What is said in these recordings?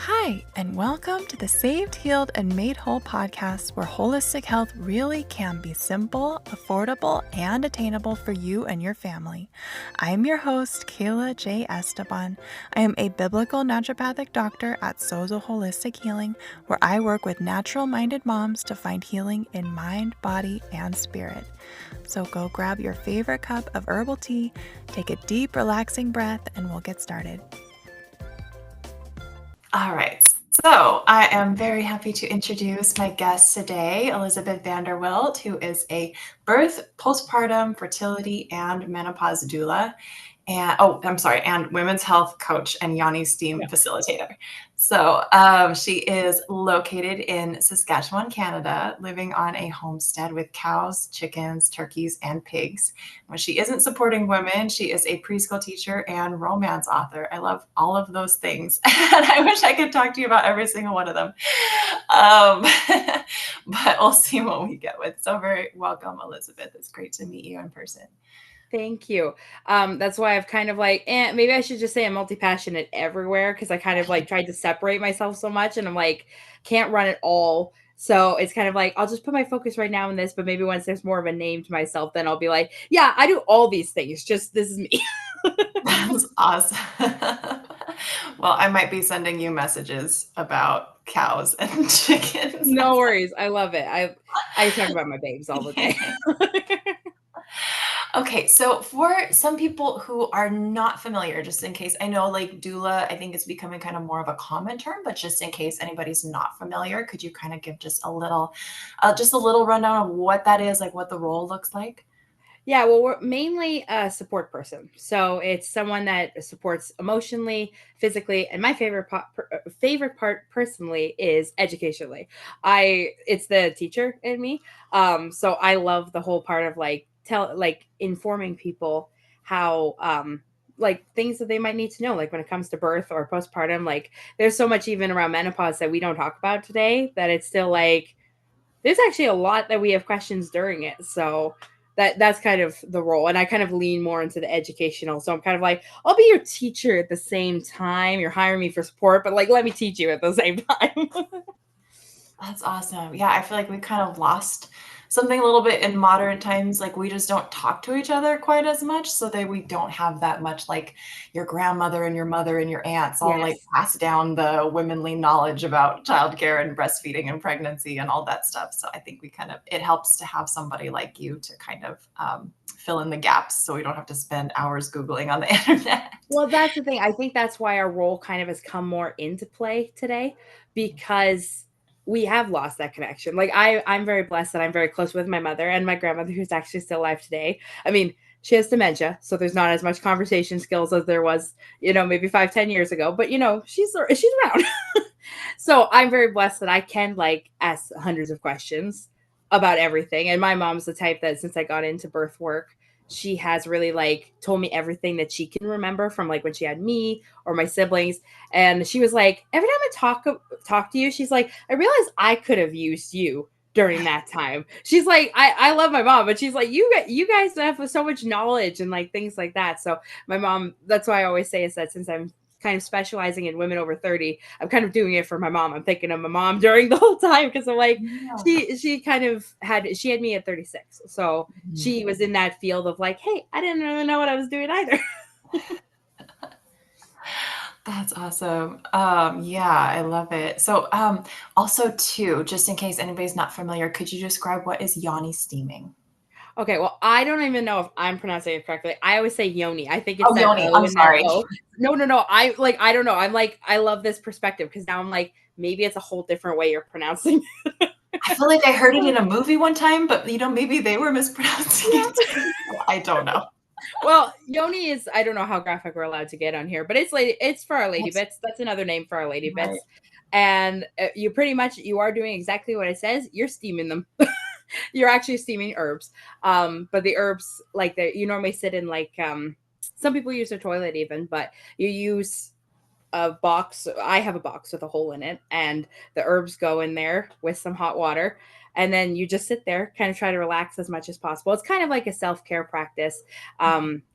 Hi, and welcome to the Saved, Healed, and Made Whole podcast, where holistic health really can be simple, affordable, and attainable for you and your family. I am your host, Cayla J. Esteban. I am a biblical naturopathic doctor at Sozo Holistic Healing, where I work with natural-minded moms to find healing in mind, body, and spirit. So go grab your favorite cup of herbal tea, take a deep, relaxing breath, and we'll get started. All right, so I am very happy to introduce my guest today, Elisabeth Wilt, who is a birth, postpartum, fertility, and menopause doula, and women's health coach and Yoni Steam facilitator. So she is located in Saskatchewan, Canada, living on a homestead with cows, chickens, turkeys, and pigs. When she isn't supporting women, she is a preschool teacher and romance author. I love all of those things. And I wish I could talk to you about every single one of them. But we'll see what we get with. So very welcome, Elisabeth. It's great to meet you in person. Thank you. That's why I've kind of maybe I should just say I'm multi-passionate everywhere, because I kind of tried to separate myself so much, and I'm can't run it all. So it's kind of I'll just put my focus right now in this, but maybe once there's more of a name to myself, then I'll be yeah, I do all these things. Just this is me. That's awesome. Well, I might be sending you messages about cows and chickens. No worries. I love it. I talk about my babes all the day. Okay, so for some people who are not familiar, just in case, I know doula, I think it's becoming kind of more of a common term, but just in case anybody's not familiar, could you kind of give just a little rundown of what that is, what the role looks like? Yeah, well, we're mainly a support person. So it's someone that supports emotionally, physically, and my favorite part personally is educationally. It's the teacher in me. So I love the whole part of informing people how things that they might need to know, when it comes to birth or postpartum. There's so much even around menopause that we don't talk about today, that it's still there's actually a lot that we have questions during it. So that's kind of the role. And I kind of lean more into the educational. So I'm kind of I'll be your teacher at the same time. You're hiring me for support, but let me teach you at the same time. That's awesome. Yeah, I feel like we kind of lost something a little bit in modern times. We just don't talk to each other quite as much, so that we don't have that much your grandmother and your mother and your aunts all Yes. pass down the womanly knowledge about childcare and breastfeeding and pregnancy and all that stuff. So I think it helps to have somebody like you to kind of fill in the gaps, so we don't have to spend hours Googling on the internet. Well, that's the thing. I think that's why our role kind of has come more into play today, because we have lost that connection. I'm very blessed that I'm very close with my mother and my grandmother, who's actually still alive today. I mean, she has dementia, so there's not as much conversation skills as there was, maybe 5-10 years ago, but she's around. So I'm very blessed that I can ask hundreds of questions about everything. And my mom's the type that, since I got into birth work, she has really told me everything that she can remember from when she had me or my siblings. And she was every time I talk to you, she's I realized I could have used you during that time. She's I love my mom, but she's you guys have so much knowledge and things like that. So my mom, that's why I always say, is that since I'm kind of specializing in women over 30, I'm kind of doing it for my mom. I'm thinking of my mom during the whole time, because I'm she had me at 36. So she was in that field of hey, I didn't really know what I was doing either. That's awesome. Yeah, I love it. So, also too, just in case anybody's not familiar, could you describe what is yoni steaming? Okay, well, I don't even know if I'm pronouncing it correctly. I always say yoni. I think it's that Yoni. O I'm and that sorry. O. No. I don't know. I love this perspective, because now I'm maybe it's a whole different way you're pronouncing it. I feel like I heard it in a movie one time, but maybe they were mispronouncing it. I don't know. Well, yoni is, I don't know how graphic we're allowed to get on here, but it's for our lady bits. That's another name for our lady bits. Right. And you are doing exactly what it says. You're steaming them. You're actually steaming herbs. But the herbs, you normally sit in some people use a toilet even, but you use a box. I have a box with a hole in it, and the herbs go in there with some hot water. And then you just sit there, kind of try to relax as much as possible. It's kind of like a self-care practice.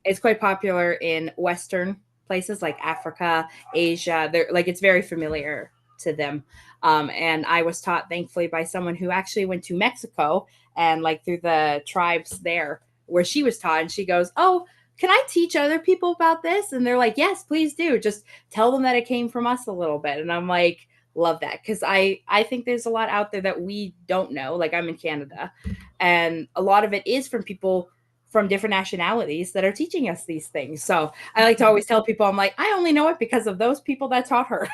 It's quite popular in Western places like Africa, Asia. It's very familiar to them. And I was taught, thankfully, by someone who actually went to Mexico and like through the tribes there where she was taught. And she goes, "Oh, can I teach other people about this?" And they're like, "Yes, please do. Just tell them that it came from us a little bit." And I'm like, love that, because I think there's a lot out there that we don't know. Like, I'm in Canada, and a lot of it is from people from different nationalities that are teaching us these things. So I like to always tell people, I'm like, I only know it because of those people that taught her.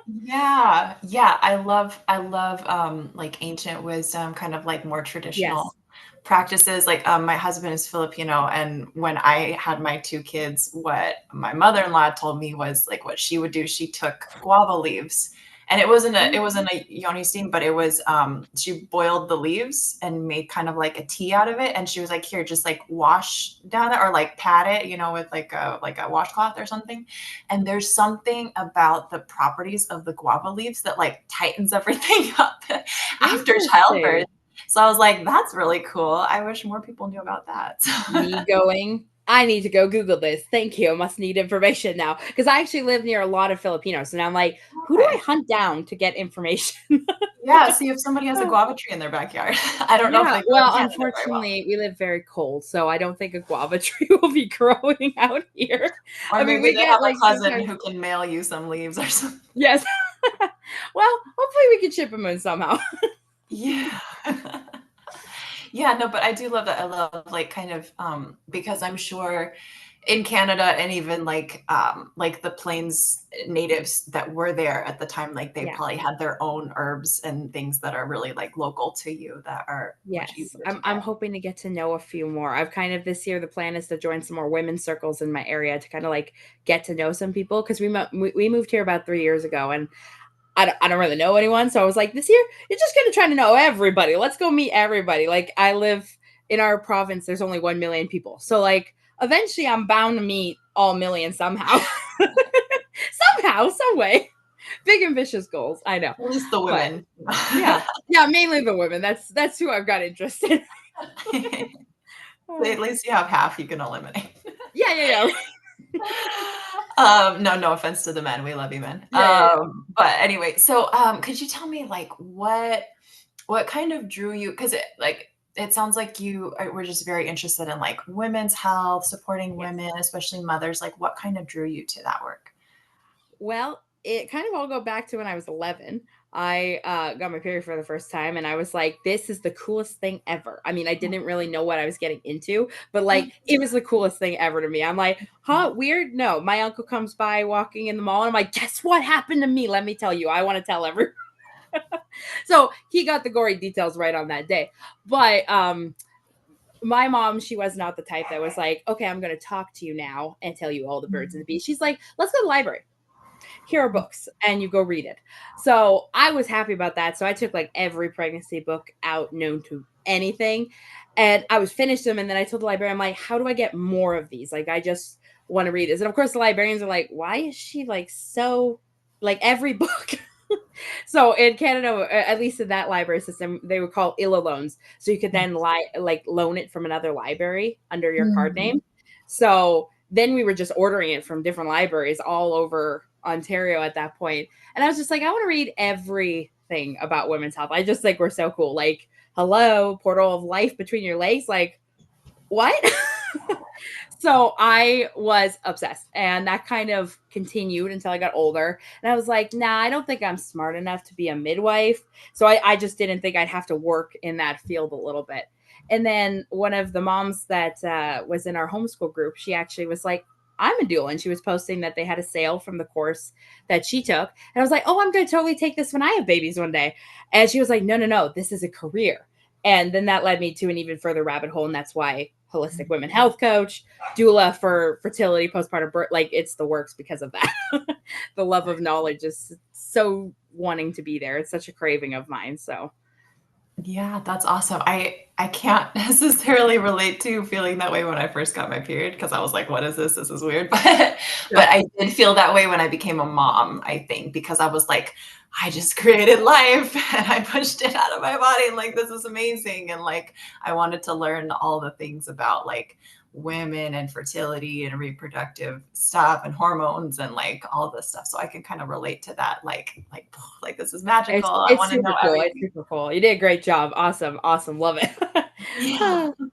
Yeah, yeah, I love like ancient wisdom, kind of like more Yes. traditional practices. Like my husband is Filipino, and when I had my two kids, what my mother-in-law told me was like what she would do. She took guava leaves, and it wasn't a yoni steam, but it was she boiled the leaves and made kind of like a tea out of it, and she was like, here, just like wash down it or like pat it, with like a washcloth or something. And there's something about the properties of the guava leaves that like tightens everything up after childbirth. Interesting. So I was like, that's really cool. I wish more people knew about that. Me going, I need to go Google this. Thank you. I must need information now. Because I actually live near a lot of Filipinos. And I'm like, who do I Okay. hunt down to get information? Yeah, see if somebody has a guava tree in their backyard. I don't know if Yeah. they grow in Well, Canada very well. unfortunately, we live very cold. So I don't think a guava tree will be growing out here. Or I mean, maybe we they get have a like cousin sometimes, who can mail you some leaves or something. yes. Well, hopefully we can ship them in somehow. Yeah. Yeah, no, but I do love that. I love like kind of because I'm sure in Canada and even like the plains natives that were there at the time, like they Yeah. probably had their own herbs and things that are really like local to you that are much Yes, easier to I'm get. hoping to get to know a few more. I've kind of this year the plan is to join some more women's circles in my area to kind of like get to know some people, because we moved here about 3 years ago, and I don't really know anyone. So I was like, this year you're just gonna try to know everybody. Let's go meet everybody. Like, I live in our province. There's only 1 million people, so like eventually I'm bound to meet all million somehow, somehow, some way. Big ambitious goals, I know, At least the but women. yeah, yeah, mainly the women. That's who I've got interested. At least you have half you can eliminate. Yeah, yeah, yeah. No offense to the men. We love you, men. Yeah, yeah, yeah. But anyway, so could you tell me like what kind of drew you? Because it sounds like were just very interested in like women's health, supporting Yes. women, especially mothers. Like, what kind of drew you to that work? Well, it kind of all go back to when I was 11. I got my period for the first time, and I was like, this is the coolest thing ever. I mean, I didn't really know what I was getting into, but like, it was the coolest thing ever to me. I'm like, huh, weird? No. My uncle comes by walking in the mall, and I'm like, guess what happened to me? Let me tell you. I want to tell everyone. So he got the gory details right on that day. But my mom, she was not the type that was like, okay, I'm going to talk to you now and tell you all the birds and the bees. She's like, let's go to the library. Here are books, and you go read it. So I was happy about that. So I took like every pregnancy book out known to anything, and I was finished them. And then I told the librarian, I'm like, how do I get more of these? Like, I just want to read this. And of course, the librarians are like, why is she like so like every book? So in Canada, at least in that library system, they were called ILA loans. So you could then like loan it from another library under your card Mhm. name. So then we were just ordering it from different libraries all over Ontario at that point. And I was just like, I want to read everything about women's health. I just think we're so cool. Like, hello, portal of life between your legs. Like, what? So I was obsessed, and that kind of continued until I got older. And I was like, nah, I don't think I'm smart enough to be a midwife. So I just didn't think I'd have to work in that field a little bit. And then one of the moms that was in our homeschool group, she actually was like, I'm a doula. And she was posting that they had a sale from the course that she took. And I was like, oh, I'm going to totally take this when I have babies one day. And she was like, no, no, no, this is a career. And then that led me to an even further rabbit hole. And that's why holistic women health coach, doula for fertility, postpartum birth, like it's the works because of that. The love of knowledge is so wanting to be there. It's such a craving of mine. So Yeah, that's awesome. I can't necessarily relate to feeling that way when I first got my period because I was like, "What is this? This is weird." But I did feel that way when I became a mom, I think, because I was like, "I just created life and I pushed it out of my body and like this is amazing." And like I wanted to learn all the things about like women and fertility and reproductive stuff and hormones and like all this stuff. So I can kind of relate to that. Like this is magical. I It's want to know super cool. It's everything. super cool. You did a great job. Awesome. Awesome. Love Yeah. it.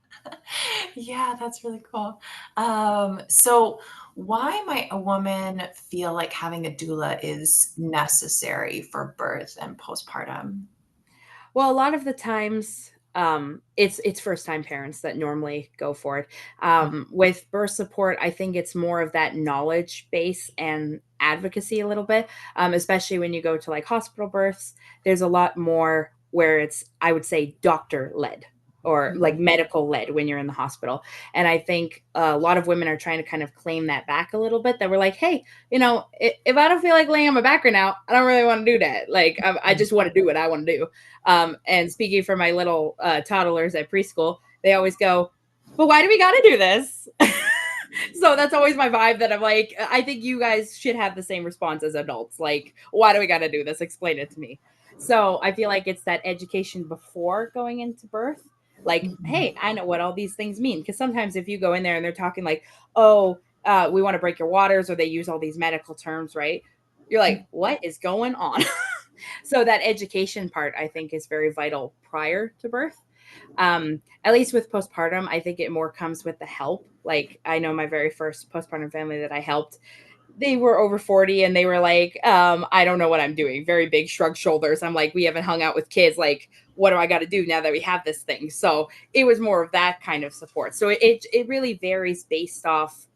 Yeah, that's really cool. So why might a woman feel like having a doula is necessary for birth and postpartum? Well, a lot of the times, it's first time parents that normally go for it. With birth support, I think it's more of that knowledge base and advocacy a little bit, especially when you go to like hospital births. There's a lot more where it's, I would say, doctor led or like Mhm. medical led when you're in the hospital. And I think a lot of women are trying to kind of claim that back a little bit, that we're like, hey, if I don't feel like laying on my back right now, I don't really want to do that. Like, I just want to do what I want to do. And speaking for my little toddlers at preschool, they always go, but why do we got to do this? So that's always my vibe, that I'm like, I think you guys should have the same response as adults. Like, why do we got to do this? Explain it to me. So I feel like it's that education before going into birth. Like, Mhm. hey, I know what all these things mean. Because sometimes if you go in there and they're talking like, oh, we want to break your waters, or they use all these medical terms, right? You're like, what is going on? So that education part, I think, is very vital prior to birth. At least with postpartum, I think it more comes with the help. Like, I know my very first postpartum family that I helped, they were over 40 and they were like, I don't know what I'm doing. Very big shrug shoulders. I'm like, we haven't hung out with kids. Like, what do I got to do now that we have this thing? So it was more of that kind of support. So it really varies based off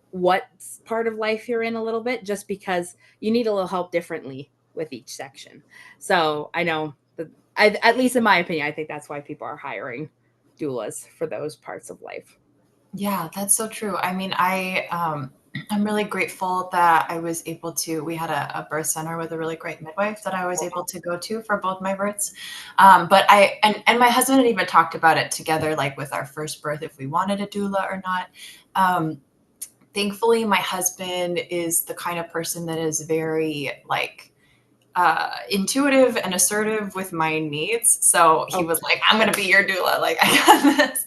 what part of life you're in a little bit, just because you need a little help differently with each section. So I know that, at least in my opinion, I think that's why people are hiring doulas for those parts of life. Yeah, that's so true. I mean, I'm really grateful that I was able to, we had a birth center with a really great midwife that I was able to go to for both my births. But and my husband had even talked about it together, like with our first birth, if we wanted a doula or not. Um, Thankfully, my husband is the kind of person that is very like intuitive and assertive with my needs. So he Oh, was like, "I'm going to be your doula. Like, I got this."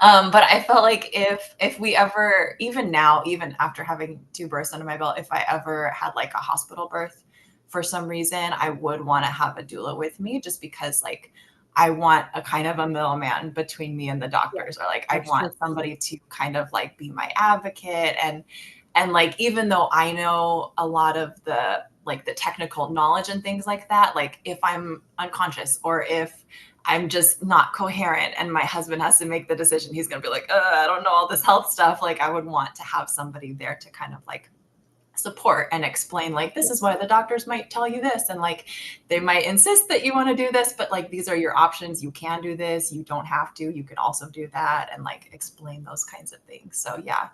But I felt like if we ever, even now, even after having two births under my belt, if I ever had like a hospital birth for some reason, I would want to have a doula with me, just because like I want a kind of a middleman between me and the yeah, doctors, or like I that's want true. somebody to kind of like be my advocate. And like even though I know a lot of the like the technical knowledge and things like that, like if I'm unconscious or if I'm just not coherent and my husband has to make the decision, he's going to be like, I don't know all this health stuff. Like I would want to have somebody there to kind of like support and explain, like, this is why the doctors might tell you this, and like they might insist that you want to do this, but like these are your options. You can do this, you don't have to, you can also do that, and like explain those kinds of things. So yeah,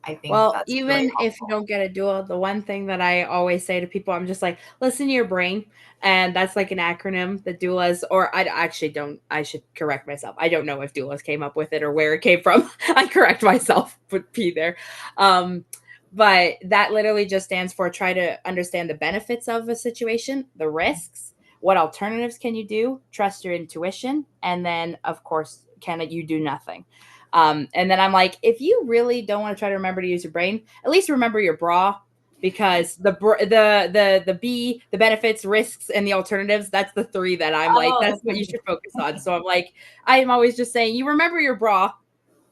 I think Well, that's really even if you helpful. don't get a dual, the one thing that I always say to people, I'm just like, listen to your brain. And that's like an acronym, the doulas, or I actually don't, I should correct myself. I don't know if doulas came up with it or where it came from. I correct myself, put P there. Um, but that literally just stands for try to understand the benefits of a situation, the risks, what alternatives can you do, trust your intuition, and then, of course, can you do nothing? And then I'm like, if you really don't want to try to remember to use your brain, at least remember your bra, because the B, the benefits, risks, and the alternatives, that's the three that I'm like, Oh, that's that's what you funny. should focus on. So I'm like, I am always just saying, you remember your bra,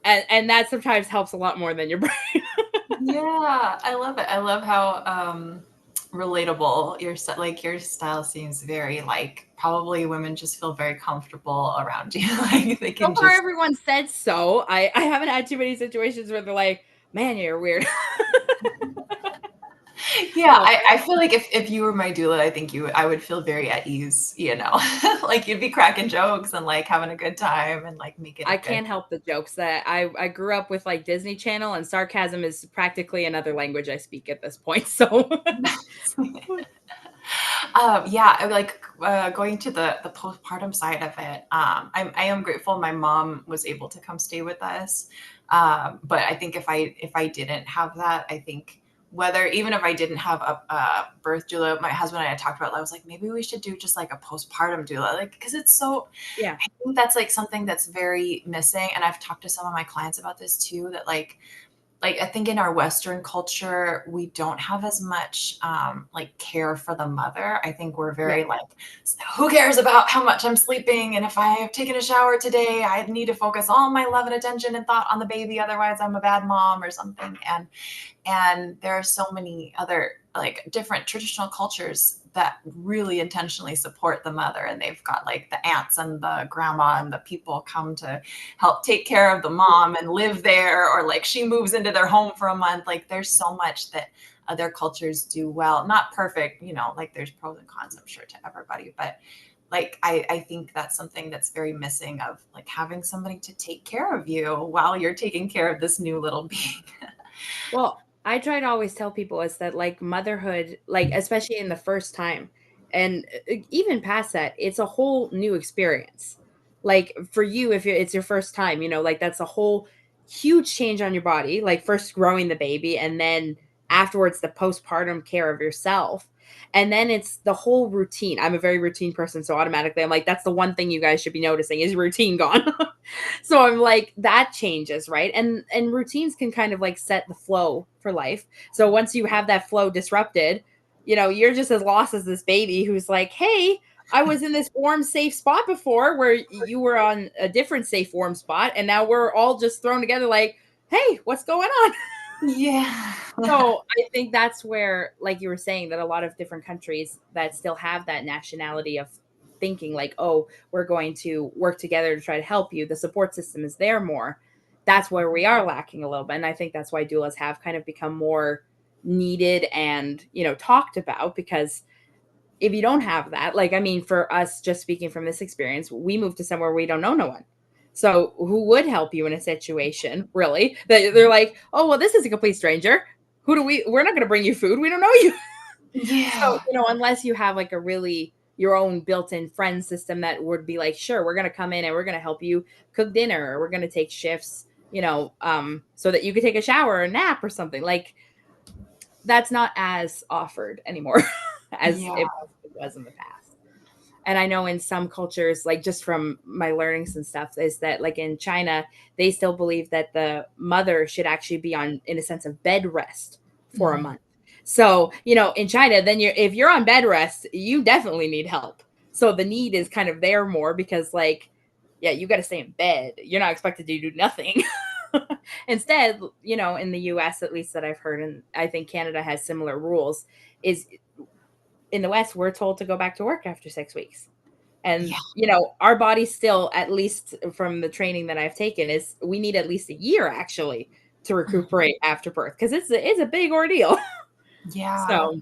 and that sometimes helps a lot more than your brain. Yeah, I love it. I love how relatable like your style seems. Very like probably women just feel very comfortable around you. Like they So can far, just everyone said so. I haven't had too many situations where they're like, man, you're weird. yeah, So I feel like if you were my doula, I think I would feel very at ease, like you'd be cracking jokes and like having a good time and like make it a I good. can't help the jokes that I grew up with like Disney Channel, and sarcasm is practically another language I speak at this point. So Yeah, like going to the postpartum side of it. I am grateful my mom was able to come stay with us. But I think if I didn't have that, I think whether even if I didn't have a birth doula, my husband and I talked about it. I was like, maybe we should do just like a postpartum doula, like because it's so. Yeah. I think that's like something that's very missing, and I've talked to some of my clients about this too. That like I think in our Western culture, we don't have as much like care for the mother. I think we're Yeah. very like, who cares about how much I'm sleeping? And if I have taken a shower today, I need to focus all my love and attention and thought on the baby. Otherwise, I'm a bad mom or something. And there are so many other like different traditional cultures that really intentionally support the mother, and they've got like the aunts and the grandma and the people come to help take care of the mom and live there, or like she moves into their home for a month. Like there's so much that other cultures do well, not perfect, like there's pros and cons, I'm sure, to everybody, but like I think that's something that's very missing, of like having somebody to take care of you while you're taking care of this new little being. Well, I try to always tell people is that like motherhood, like especially in the first time and even past that, it's a whole new experience. Like for you, if it's your first time, like that's a whole huge change on your body. Like first growing the baby and then afterwards the postpartum care of yourself. And then it's the whole routine. I'm a very routine person. So automatically I'm like, that's the one thing you guys should be noticing is routine gone. So I'm like that changes, right? And routines can kind of like set the flow for life. So once you have that flow disrupted, you're just as lost as this baby who's like, hey, I was in this warm safe spot before where you were on a different safe warm spot and now we're all just thrown together like, hey, what's going on? Yeah. So I think that's where, like you were saying, that a lot of different countries that still have that nationality of thinking like, oh, we're going to work together to try to help you. The support system is there more. That's where we are lacking a little bit. And I think that's why doulas have kind of become more needed and, talked about because if you don't have that, like, I mean, for us, just speaking from this experience, we moved to somewhere we don't know no one. So who would help you in a situation, really? That they're like, oh, well, this is a complete stranger. We're not going to bring you food. We don't know you. So, Yeah. unless you have like a really your own built-in friend system that would be like, sure, we're going to come in and we're going to help you cook dinner, or we're going to take shifts, so that you could take a shower or a nap or something. Like that's not as offered anymore as Yeah. it was in the past. And I know in some cultures, like just from my learnings and stuff, is that like in China, they still believe that the mother should actually be on, in a sense, of bed rest for a Mhm. month. So, in China, then if you're on bed rest, you definitely need help. So the need is kind of there more because, like, yeah, you got to stay in bed. You're not expected to do nothing. Instead, in the US, at least that I've heard, and I think Canada has similar rules, is in the West, we're told to go back to work after 6 weeks. Yeah. And, our body still, at least from the training that I've taken, is we need at least a year actually to recuperate after birth because it's a big ordeal. Yeah. So,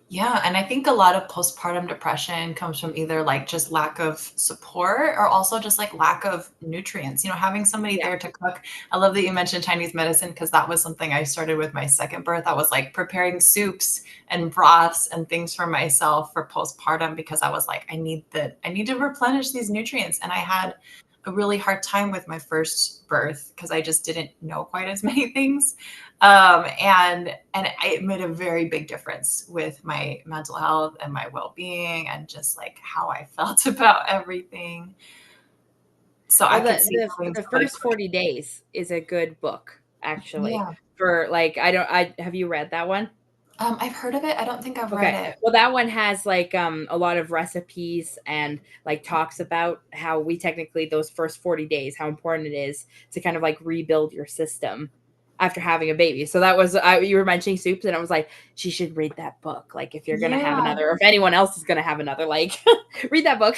Yeah, and I think a lot of postpartum depression comes from either like just lack of support or also just like lack of nutrients. Having somebody yeah. there to cook. I love that you mentioned Chinese medicine because that was something I started with my second birth. I was like preparing soups and broths and things for myself for postpartum because I was like, I need to replenish these nutrients. And I had a really hard time with my first birth because I just didn't know quite as many things. And it made a very big difference with my mental health and my well-being and just like how I felt about everything. So I Well, could see the having the somebody first push. 40 days is a good book actually. Yeah. For like I have you read that one? I've heard of it. I don't think I've read Okay. it. Well, that one has like a lot of recipes and like talks about how we technically those first 40 days, how important it is to kind of like rebuild your system after having a baby. So that was you were mentioning soups and I was like, she should read that book. Like if you're gonna have Yeah. another, or if anyone else is gonna have another, like read that book.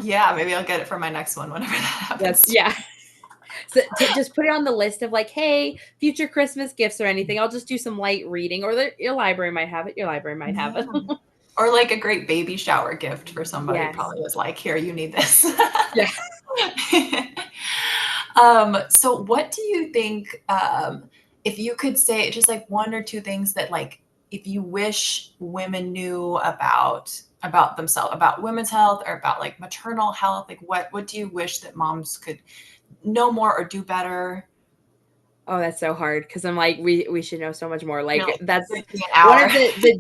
Yeah. Maybe I'll get it for my next one whenever that Yes, happens. yeah. So to just put it on the list of like, hey, future Christmas gifts or anything, I'll just do some light reading, or your library might have it. Your library might have Yeah. it. Or like a great baby shower gift for somebody Yes. probably was like, here, you need this. Yeah. So what do you think, if you could say just like one or two things that like, if you wish women knew about themselves, about women's health or about like maternal health, like what do you wish that moms could know more or do better? Oh, that's so hard because I'm like, we should know so much more. You're Like like, that's "Give me an one hour." of the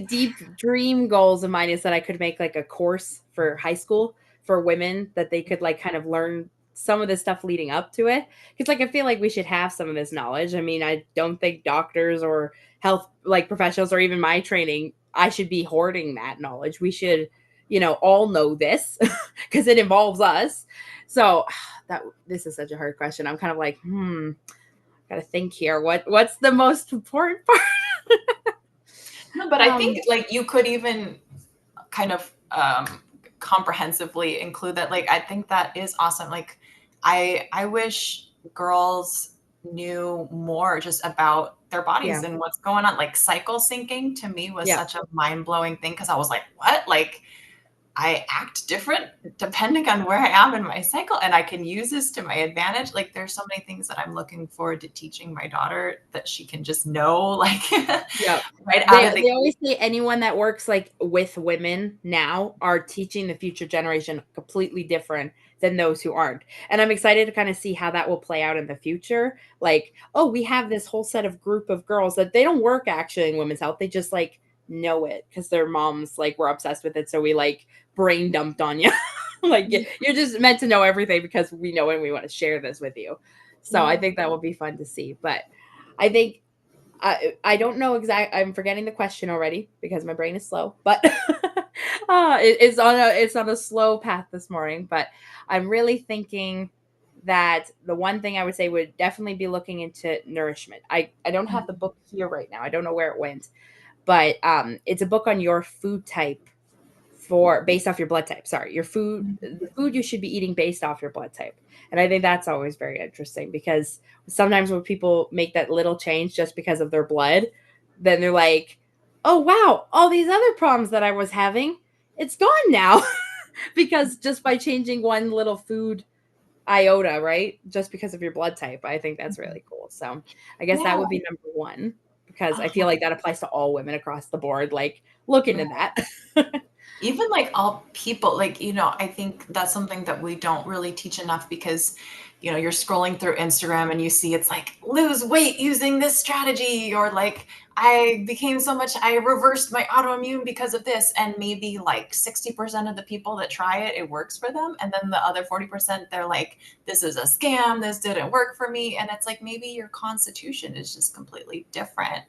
deep dream goals of mine is that I could make like a course for high school for women that they could like kind of learn some of the stuff leading up to it. Because like I feel like we should have some of this knowledge. I mean, I don't think doctors or health like professionals or even my training, I should be hoarding that knowledge. We should, all know this because it involves us. So that this is such a hard question. I'm kind of like, gotta think here. What's the most important part? No, but I Um, think like you could even kind of comprehensively include that. Like I think that is awesome. Like I wish girls knew more just about their bodies yeah, and what's going on. Like cycle syncing to me was yeah, such a mind-blowing thing because I was like, what? Like I act different depending on where I am in my cycle, and I can use this to my advantage. Like there's so many things that I'm looking forward to teaching my daughter that she can just know, like yeah. right out They of the they gate. always say anyone that works like with women now are teaching the future generation completely different than those who aren't. And I'm excited to kind of see how that will play out in the future. Like, oh, we have this whole set of group of girls that they don't work actually in women's health. They just like know it because their moms like were obsessed with it. So we like brain dumped on you. Like Yeah, you're just meant to know everything because we know and we want to share this with you. So I yeah. think that will be fun to see. But I think I don't know exact. I'm forgetting the question already because my brain is slow. But it's on a slow path this morning. But I'm really thinking that the one thing I would say would definitely be looking into nourishment. I don't have the book here right now. I don't know where it went, but it's a book on your food type for based off your blood type. Sorry, your food, the food you should be eating based off your blood type. And I think that's always very interesting because sometimes when people make that little change just because of their blood, then they're like, "Oh wow, all these other problems that I was having, it's gone now." Because just by changing one little food iota, right? Just because of your blood type. I think that's really cool. So, I guess that Yeah. would be number 1 because I feel Uh-huh. like that applies to all women across the board. Like, look into that. Even like all people, like, I think that's something that we don't really teach enough because, you're scrolling through Instagram and you see it's like lose weight using this strategy, or like I reversed my autoimmune because of this. And maybe like 60% of the people that try it, it works for them. And then the other 40%, they're like, this is a scam. This didn't work for me. And it's like, maybe your constitution is just completely different.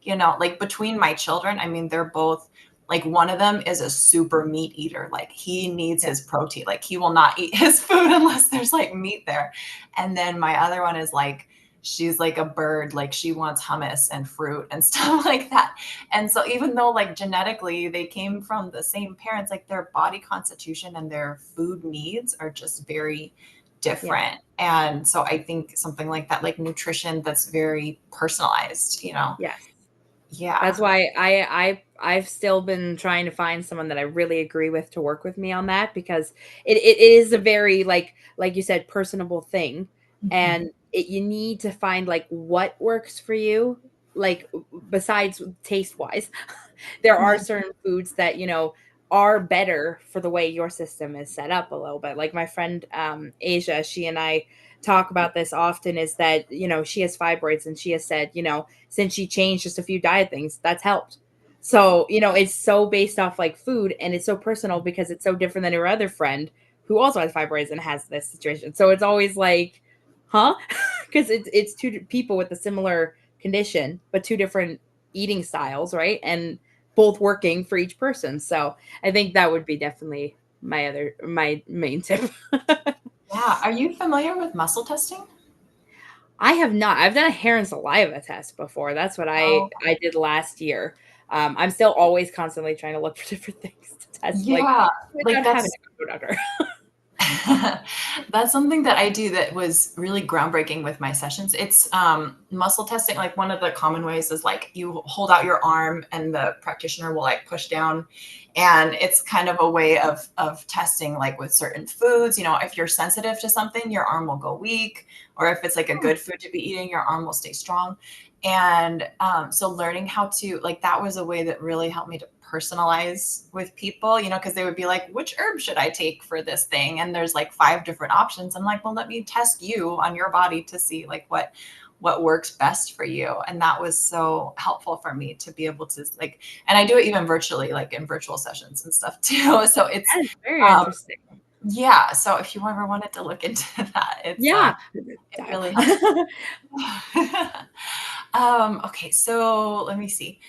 Like between my children, I mean, they're both like one of them is a super meat eater. Like he needs Yeah. his protein. Like he will not eat his food unless there's like meat there. And then my other one is like, she's like a bird. Like she wants hummus and fruit and stuff like that. And so even though like genetically they came from the same parents, like their body constitution and their food needs are just very Yeah. different. And so I think something like that, like nutrition that's very personalized. Yes. That's Yeah. why I've still been trying to find someone that I really agree with to work with me on that because it is a very like you said personable thing Mhm. and you need to find like what works for you like besides taste wise there are Yeah. certain foods that are better for the way your system is set up a little bit like my friend Asia, she and I talk about this often is that she has fibroids and she has said since she changed just a few diet things that's helped. So it's so based off like food and it's so personal because it's so different than her other friend who also has fibroids and has this situation. So it's always like huh because it's two people with a similar condition but two different eating styles, right? And both working for each person. So I think that would be definitely my main tip. Yeah. Are you familiar with muscle testing? I have not. I've done a hair and saliva test before. That's what Oh, I did last year. I'm still always constantly trying to look for different things to test. Like yeah. Like without having that's to go to a doctor. that's something that I do that was really groundbreaking with my sessions. It's muscle testing. Like one of the common ways is like you hold out your arm and the practitioner will like push down, and it's kind of a way of testing like with certain foods. If you're sensitive to something, your arm will go weak, or if it's like a Oh, good food to be eating, your arm will stay strong. And so learning how to like that was a way that really helped me to personalize with people, because they would be like, which herb should I take for this thing? And there's like 5 different options. I'm like, well, let me test you on your body to see like what works best for you. And that was so helpful for me to be able to like, and I do it even virtually, like in virtual sessions and stuff too. So it's, That is very um, interesting. yeah. So if you ever wanted to look into that, Yeah. it really helps. Okay. So let me see.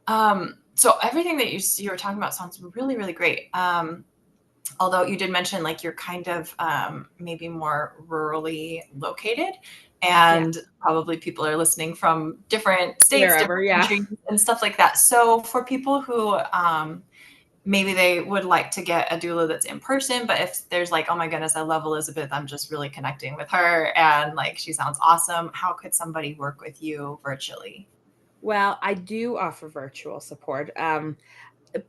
So everything that you were talking about sounds really, really great. Although you did mention like you're kind of maybe more rurally located, Yeah. and probably people are listening from different states, Wherever. different Yeah. countries, and stuff like that. So for people who maybe they would like to get a doula that's in person, but if there's like, oh my goodness, I love Elisabeth, I'm just really connecting with her, and like she sounds awesome. How could somebody work with you virtually? Well, I do offer virtual support.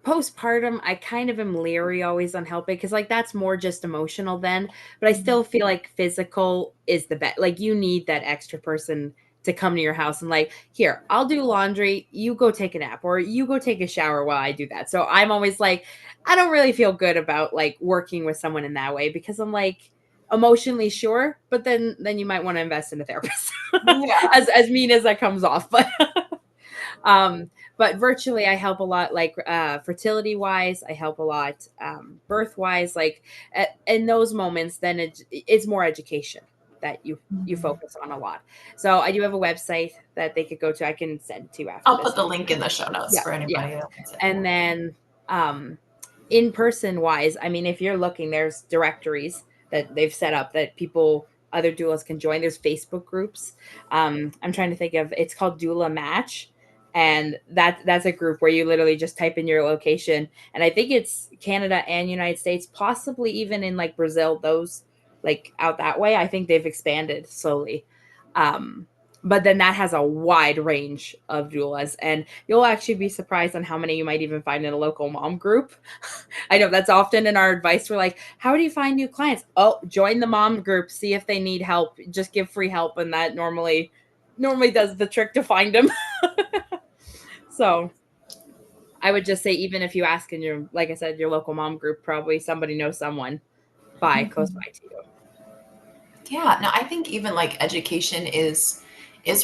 Postpartum, I kind of am leery always on helping because like that's more just emotional then, but I still feel like physical is the best. Like you need that extra person to come to your house and like, here, I'll do laundry, you go take a nap or you go take a shower while I do that. So I'm always like, I don't really feel good about like working with someone in that way because I'm like emotionally sure, but then you might want to invest in a therapist. Yeah. As mean as that comes off, but um but virtually I help a lot like fertility wise, I help a lot birth wise, like in those moments then it's more education that you Mhm. focus on a lot. So I do have a website that they could go to. I can send to you after I'll this put the if link in the show notes yeah, for yeah. anybody that wants it. And then um in person wise, I mean if you're looking, there's directories that they've set up that people other doulas can join. There's Facebook groups. I'm trying to think of, it's called Doula Match, and that's a group where you literally just type in your location, and I think it's Canada and United States, possibly even in like Brazil, those like out that way. I think they've expanded slowly. um but then that has a wide range of doulas, and you'll actually be surprised on how many you might even find in a local mom group. I know that's often in our advice. We're like, how do you find new clients? Oh, join the mom group, see if they need help, just give free help, and that normally does the trick to find them. So I would just say, even if you ask in your, like I said, your local mom group, probably somebody knows someone close Mhm. by to you. Yeah, no, I think even like education is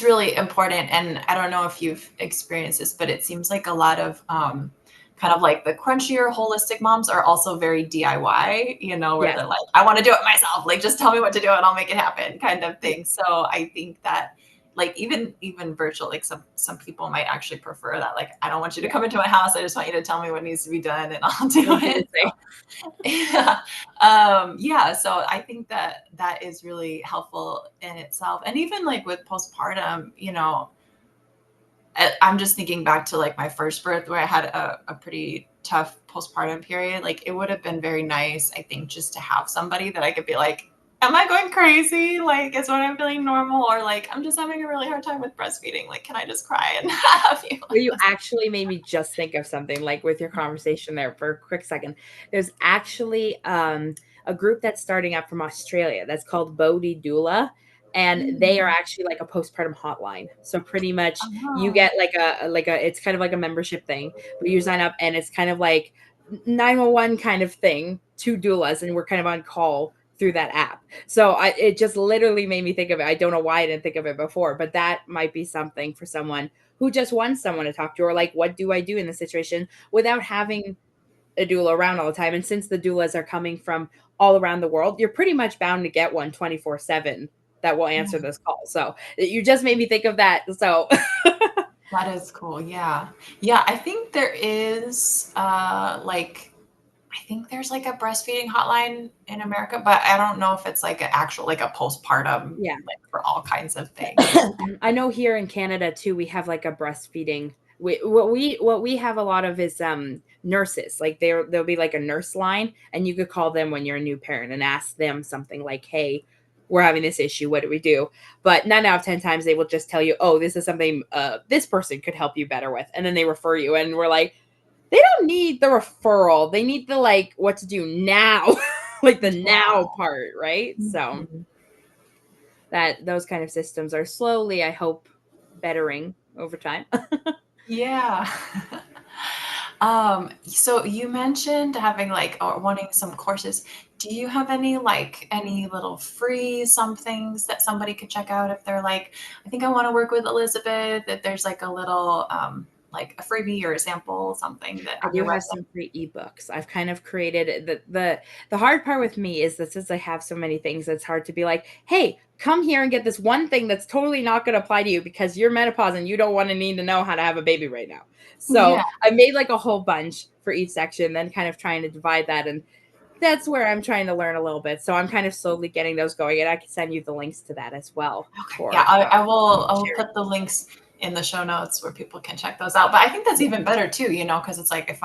really important. And I don't know if you've experienced this, but it seems like a lot of kind of like the crunchier holistic moms are also very DIY, where Yes. they're like, I want to do it myself. Like just tell me what to do and I'll make it happen kind of Yeah. thing. So I think that like even virtual, like some people might actually prefer that. Like, I don't want you to Yeah. come into my house. I just want you to tell me what needs to be done and I'll I do was gonna it. say. Yeah. Yeah. So I think that that is really helpful in itself. And even like with postpartum, I'm just thinking back to like my first birth where I had a pretty tough postpartum period. Like it would have been very nice, I think, just to have somebody that I could be like, am I going crazy? Like, is what I'm feeling normal? Or like, I'm just having a really hard time with breastfeeding. Like, can I just cry and have you? Well, you actually made me just think of something like with your conversation there for a quick second. There's actually a group that's starting up from Australia that's called Bodhi Doula. And they are Mm. actually like a postpartum hotline. So pretty much you Oh. get like a it's kind of like a membership thing, but you sign up and it's kind of like 911 kind of thing to doulas, and we're kind of on call through that app. So it just literally made me think of it. I don't know why I didn't think of it before, but that might be something for someone who just wants someone to talk to, or like, what do I do in this situation without having a doula around all the time? And since the doulas are coming from all around the world, you're pretty much bound to get one 24/7 that will answer this call. So you just made me think of that. So That is cool. Yeah. Yeah. I think there is I think there's like a breastfeeding hotline in America, but I don't know if it's like an actual, like a postpartum, yeah. like for all kinds of things. I know here in Canada too, we have like a breastfeeding. What we have a lot of is nurses. Like there'll be like a nurse line, and you could call them when you're a new parent and ask them something like, "Hey, we're having this issue. What do we do?" But 9 out of 10 times they will just tell you, "Oh, this is something this person could help you better with," and then they refer you. And we're like, they don't need the referral. They need the like what to do now, like the now Yeah. part, right? So Mhm. that those kind of systems are slowly, I hope, bettering over time. Yeah. So you mentioned having like or wanting some courses. Do you have any little free somethings that somebody could check out if they're like, I think I want to work with Elisabeth, that there's like a little like a freebie or a sample, something that I on do your have website? some free ebooks. I've kind of created the hard part with me is that since I have so many things, it's hard to be like, hey, come here and get this one thing that's totally not going to apply to you because you're menopause and you don't want to need to know how to have a baby right now. So Yeah. I made like a whole bunch for each section, then kind of trying to divide that. And that's where I'm trying to learn a little bit. So I'm kind of slowly getting those going. And I can send you the links to that as well Okay. Yeah, for I will sharing. put the links in the show notes where people can check those out. But I think that's even better too, because it's like if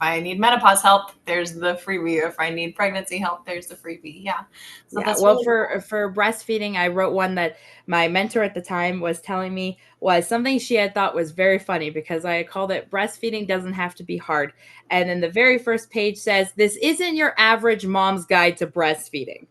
I need menopause help, there's the freebie. If I need pregnancy help, there's the freebie. Yeah. So Yeah, that's well, really for breastfeeding, I wrote one that my mentor at the time was telling me was something she had thought was very funny because I had called it breastfeeding doesn't have to be hard. And then the very first page says, "This isn't your average mom's guide to breastfeeding."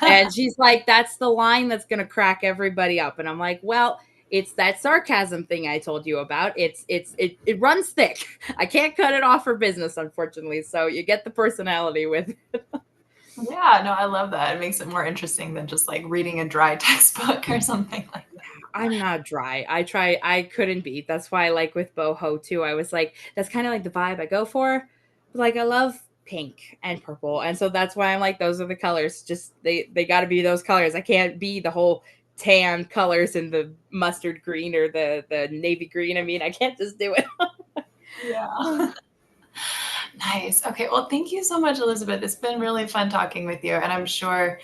And she's like, "That's the line that's going to crack everybody up." And I'm like, "Well, it's that sarcasm thing I told you about. It runs thick. I can't cut it off for business, unfortunately. So you get the personality with." Yeah, no, I love that. It makes it more interesting than just like reading a dry textbook or something like that. I'm not dry. I couldn't be. That's why, like with boho too, I was like, that's kind of like the vibe I go for. Like, I love pink and purple. And so that's why I'm like, those are the colors. Just they gotta be those colors. I can't be the whole tan colors and the mustard green or the navy green. I mean, I can't just do it. Yeah. Nice. Okay. Well, thank you so much, Elisabeth. It's been really fun talking with you, and I'm sure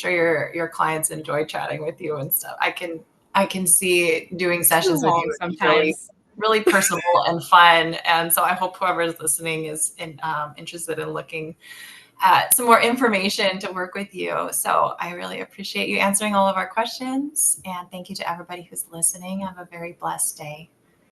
your clients enjoy chatting with you and stuff. I can see doing Too sessions with you long would be sometimes. really personable and fun. And so I hope whoever is listening is interested in looking at some more information to work with you. So I really appreciate you answering all of our questions, and thank you to everybody who's listening. Have a very blessed day.